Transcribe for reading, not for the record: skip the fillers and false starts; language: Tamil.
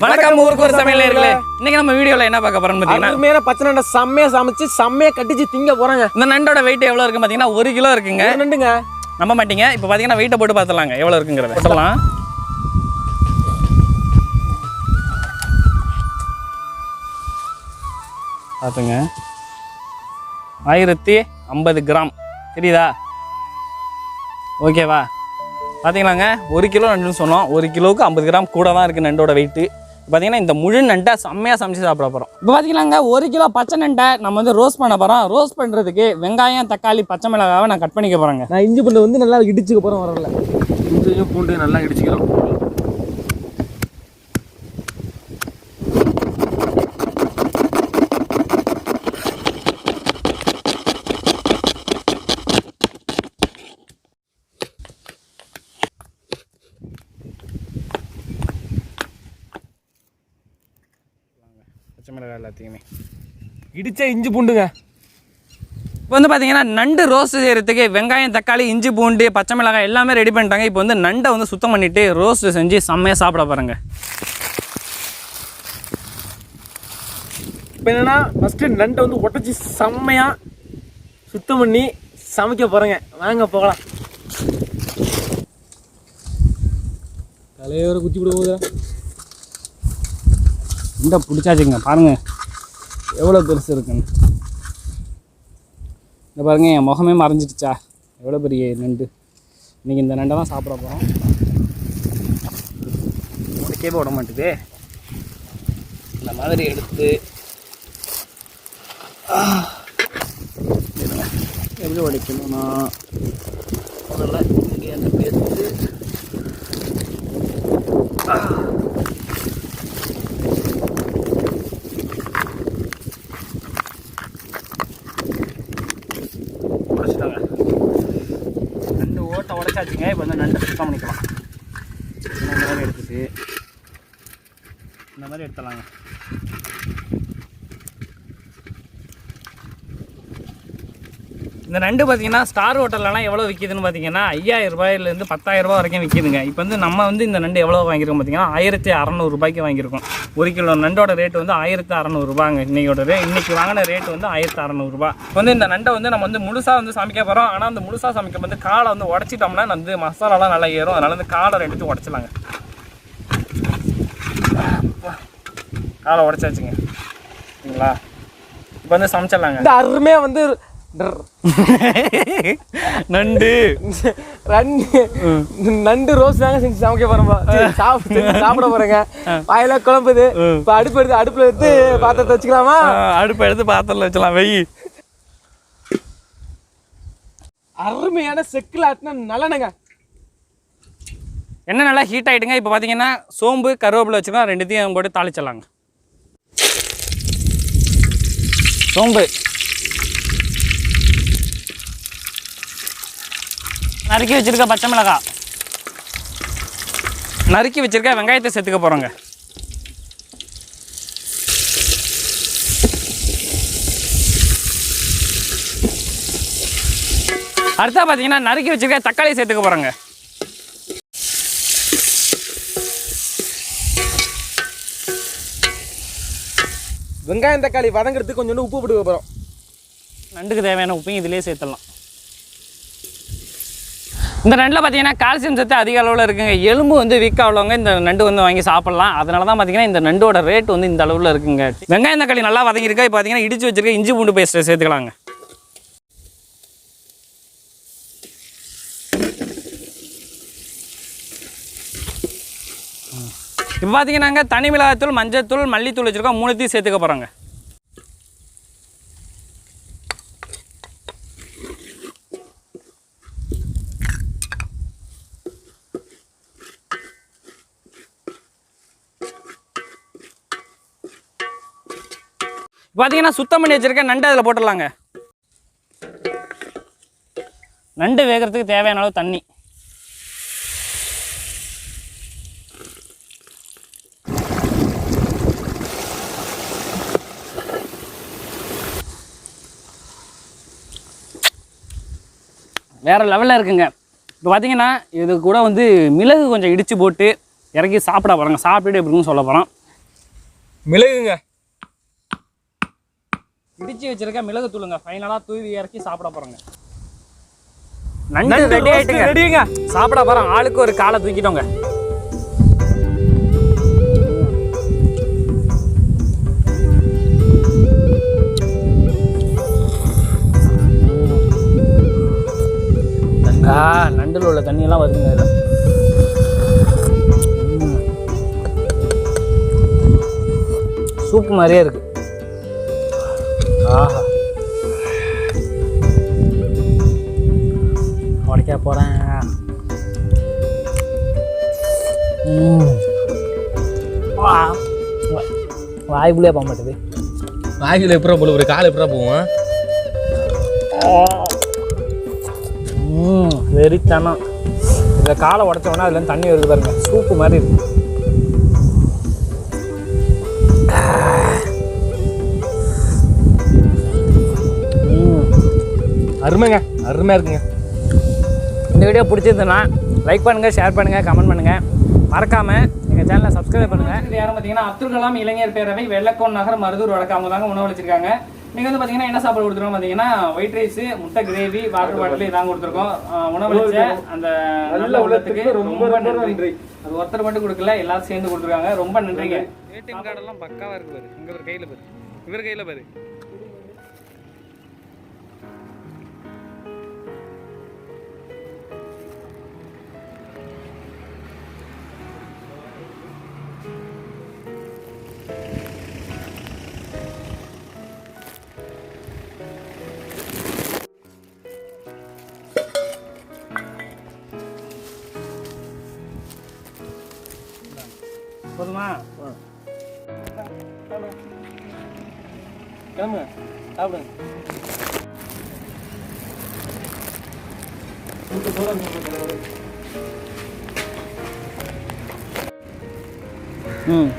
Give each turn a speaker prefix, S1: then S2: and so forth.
S1: வணக்கம் ஊருக்கு ஒரு சமையல் நேயர்களே. இன்னைக்கு நம்ம வீடியோல என்ன பார்க்க போறோம்னு பாத்தீங்கன்னா
S2: அருமையான பச்சை நண்டை செம்மையா சமைச்சு செம்மையா கட்டிச்சு திங்க போறாங்க.
S1: இந்த நண்டோட வெயிட் எவ்வளவு இருக்கு பாத்தீங்கன்னா 1 கிலோ இருக்குங்க.
S2: நண்டுங்க
S1: நம்ப மாட்டீங்க. இப்போ பாத்தீங்கன்னா வெயிட்ட போட்டு பார்த்தலாங்க எவ்வளவு இருக்குங்கறத. பார்த்தலாம். பாத்துங்க 1050 கிராம் தெரியுதா? ஓகேவா? பார்த்தீங்களாங்க 1 கிலோ நண்டுன்னு சொன்னோம். 1 கிலோவுக்கு 50 கிராம் கூட தான் இருக்குது நண்டோட வெயிட்டு. பார்த்தீங்கன்னா இந்த முழு நண்டை செம்மையாக சமைச்சு சாப்பிட போகிறோம். இப்போ பார்த்தீங்கன்னாங்க 1 கிலோ பச்சை நண்டை நம்ம வந்து ரோஸ்ட் பண்ண போகிறோம். ரோஸ்ட் பண்ணுறதுக்கு வெங்காயம், தக்காளி, பச்சை மிளகாவை நான் கட் பண்ணிக்க போகிறேங்க.
S2: நான் இஞ்சி பூண்டு வந்து நல்லா இடிச்சுக்க போகிறேன். வரல இஞ்சி பூண்டு நல்லா இடிச்சுக்கிறோம்.
S1: பச்சை மிளகாய் எல்லாத்தையுமே
S2: இடிச்ச இஞ்சி பூண்டுங்க.
S1: இப்போ வந்து பார்த்தீங்கன்னா நண்டு ரோஸ்ட் செய்கிறதுக்கு வெங்காயம், தக்காளி, இஞ்சி பூண்டு, பச்சை மிளகாய் எல்லாமே ரெடி பண்ணிட்டாங்க. இப்போ வந்து நண்டை வந்து சுத்தம் பண்ணிவிட்டு ரோஸ்ட் செஞ்சு செம்மையாக சாப்பிட போகிறேங்க.
S2: இப்போ என்னன்னா ஃபஸ்ட்டு நண்டை வந்து உடச்சி செம்மையாக சுத்தம் பண்ணி சமைக்க போகிறேங்க. வாங்க போகலாம். தலையோட குத்தி விட போகுதா?
S1: இந்த பிடிச்சாச்சுங்க. பாருங்கள் எவ்வளோ பெருசு இருக்குன்னு. இந்த பாருங்கள் என் முகமே மறைஞ்சிடுச்சா எவ்வளோ பெரிய நண்டு. இன்றைக்கி இந்த நண்டை தான் சாப்பிட போகிறோம். உடைக்கவே விட மாட்டுது. இந்த மாதிரி எடுத்து எப்படி உடைக்கணும்னா முதல்ல இங்கே அந்த எடுத்து நண்டு ஓட்டை உடைச்சாச்சுங்க. இப்போ வந்து நண்டை சுத்தம் பண்ணிக்கலாம். இந்த மாதிரி எடுத்துட்டு இந்த மாதிரி எடுத்துடலாங்க. இந்த நண்டு பார்த்தீங்கன்னா ஸ்டார் ஹோட்டல்லலாம் எவ்வளோ விற்கிதுன்னு பார்த்தீங்கன்னா 5000 ரூபாயிலேருந்து 10,000 ரூபா வரைக்கும் விற்கிதுங்க. இப்போ வந்து நம்ம வந்து இந்த நண்டு எவ்வளோ வாங்கியிருக்கோம் பார்த்தீங்கன்னா 1600 ரூபாய்க்கு வாங்கியிருக்கோம். 1 கிலோ நண்டோட ரேட் வந்து 1600 ரூபாங்க. இன்னைக்கு வாங்கின ரேட் வந்து 1600 ரூபா. இப்போ வந்து இந்த நண்டை வந்து நம்ம வந்து முழுசாக வந்து சமைக்க போகிறோம். ஆனால் அந்த முழுசாக சமைக்க வந்து காலை வந்து உடச்சிட்டோம்னா வந்து மசாலாலாம் நல்லா ஏறும். அதனால் வந்து காலை ரெண்டுத்தையும் உடச்சிடலாங்க. காலை உடச்சாச்சுங்க சரிங்களா? இப்போ வந்து சமைச்சிடலாங்க.
S2: இந்த அருமையாக வந்து நண்டு ரோஸ் தாங்க செஞ்சு சமைக்க போறோம். சாப்பிட போறேங்க. வாயில குழம்புது. இப்போ அடுப்புல எடுத்து பாத்திரத்தை வச்சுக்கலாமா?
S1: அடுப்பு எடுத்து பாத்திரத்துல வச்சலாம். வெயி
S2: அருமையான செக்கில் ஆட்டினா நல்லெண்ணங்க.
S1: என்ன நல்லா ஹீட் ஆகிட்டுங்க. இப்போ பார்த்தீங்கன்னா சோம்பு, கருவேப்பிலை வச்சுக்கலாம். ரெண்டுத்தையும் போட்டு தாளிச்சிடலாங்க. சோம்பு, நறுக்கி வச்சுருக்க பச்சை மிளகாய், நறுக்கி வச்சுருக்க வெங்காயத்தை சேர்த்துக்க போகிறோங்க. அடுத்தா பார்த்தீங்கன்னா நறுக்கி வச்சுருக்க தக்காளி சேர்த்துக்க போகிறோங்க.
S2: வெங்காயம் தக்காளி வதங்கிறதுக்கு கொஞ்சம் உப்பு போட்டு போகிறோம்.
S1: நண்டுக்கு தேவையான உப்பையும் இதிலே சேர்த்துடலாம். இந்த நண்டில் பார்த்தீங்கன்னா கால்சியம் சத்து அதிக அளவில் இருக்குங்க. எலும்பு வந்து வீக்காக உள்ளவங்க இந்த நண்டு வந்து வாங்கி சாப்பிட்லாம். அதனால தான் பார்த்தீங்கன்னா இந்த நண்டோட ரேட் வந்து இந்த அளவில் இருக்குங்க. வெங்காயம் தக்காளி நல்லா வதங்கியிருக்கா. இப்போ பார்த்தீங்கன்னா இடித்து வச்சிருக்க இஞ்சி பூண்டு பேஸ்ட்டை சேர்த்துக்கலாங்க. இப்போ பார்த்தீங்கன்னாங்க தனி மிளகாய்த்தூள், மஞ்சள், மல்லித்தூள் வச்சுருக்கோம். 3த்தையும் சேர்த்துக்க போகிறோங்க. பார்த்தீங்கன்னா சுத்தம் பண்ணி வச்சுருக்க நண்டு அதில் போட்டுடலாங்க. நண்டு வேகிறதுக்கு தேவையான அளவு தண்ணி. வேறு லெவலில் இருக்குங்க. இப்போ பார்த்தீங்கன்னா இது கூட வந்து மிளகு கொஞ்சம் இடித்து போட்டு இறக்கி சாப்பிட போகிறாங்க. சாப்பிட்டுட்டு எப்படி இருக்குன்னு சொல்ல போகிறோம்.
S2: மிளகுங்க
S1: இடிச்சு வச்சிருக்க மிளகு தூளுங்க ஃபைனலாக தூவி இறக்கி சாப்பிட போகிறோங்க. நண்டு ரெடி ஆகிட்டுங்க,
S2: ரெடிங்க.
S1: சாப்பிட போகிறோம். ஆளுக்கு ஒரு காலை தூக்கிட்டோங்க. நண்டில் உள்ள தண்ணியெல்லாம் வருதுங்க இதில். சூப்பு மாதிரியே இருக்கு. ஆஹா, உடைக்க போகிறேன். வாய்ப்புலேயே போக மாட்டேது.
S2: வாய்க்குள்ள எப்படா போல ஒரு கால் எப்படா போவோம்.
S1: வெறித்தனம். இந்த காலை உடச்சோன்னா அதுலேருந்து தண்ணி வருது பாருங்க, சூப்பு மாதிரி இருக்கு.
S2: அருமைங்க, அருமையாக இருக்குங்க.
S1: இந்த வீடியோ பிடிச்சிருந்ததுன்னா லைக் பண்ணுங்கள், ஷேர் பண்ணுங்கள், கமெண்ட் பண்ணுங்கள். மறக்காமல் எங்கள் சேனலை சப்ஸ்கிரைப் பண்ணுங்கள். இது யாரும் பார்த்தீங்கன்னா அப்துல் கலாம் இளைஞர் பேரவை வெள்ளக்கோன் நகர் மருதூர் வடக்கு அவங்க தாங்க உணவு வச்சிருக்காங்க. நீங்கள் வந்து பார்த்தீங்கன்னா என்ன சாப்பாடு கொடுத்துருக்கோம் பார்த்தீங்கன்னா ஒயிட் ரைஸு, முட்டை கிரேவி, வாட்டர் பாட்டில் இதாங்க கொடுத்துருக்கோம். உணவளிச்ச அந்த நல்ல உள்ளத்துக்கு ரொம்ப நன்றி. அது ஒருத்தர் மட்டும் கொடுக்கல, எல்லாரும் சேர்ந்து கொடுத்துருக்காங்க. ரொம்ப நன்றிங்க. ஏடிஎம் கார்டெல்லாம் பக்காவாக இருக்கு பாரு. இங்கே ஒரு கையில் பாரு, இவர் கையில் பாரு. போதுமா?
S2: கிளம்புங்க, சாப்பிடுங்க.
S1: ம்